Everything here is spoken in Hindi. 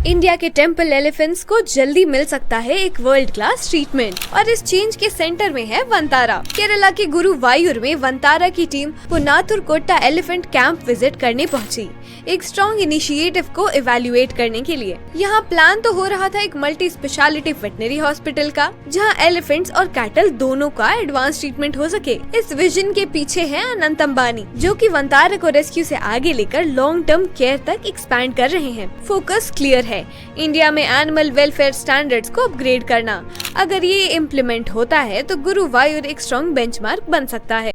इंडिया के टेम्पल एलिफेंट्स को जल्दी मिल सकता है एक वर्ल्ड क्लास ट्रीटमेंट और इस चेंज के सेंटर में है वंतारा। केरला के गुरुवायूर में वंतारा की टीम पुनातुरकोट्टा एलिफेंट कैंप विजिट करने पहुंची, एक स्ट्रॉन्ग इनिशिएटिव को इवैल्यूएट करने के लिए। यहाँ प्लान तो हो रहा था एक मल्टी स्पेशलिटी वेटनरी हॉस्पिटल का, जहाँ एलिफेंट्स और कैटल दोनों का एडवांस ट्रीटमेंट हो सके। इस विजन के पीछे है अनंत अंबानी, जो कि वंतारा को रेस्क्यू से आगे लेकर लॉन्ग टर्म केयर तक एक्सपैंड कर रहे हैं। फोकस क्लियर है, इंडिया में एनिमल वेलफेयर स्टैंडर्ड्स को अपग्रेड करना। अगर ये इम्प्लीमेंट होता है तो गुरुवायूर एक स्ट्रॉन्ग बेंचमार्क बन सकता है।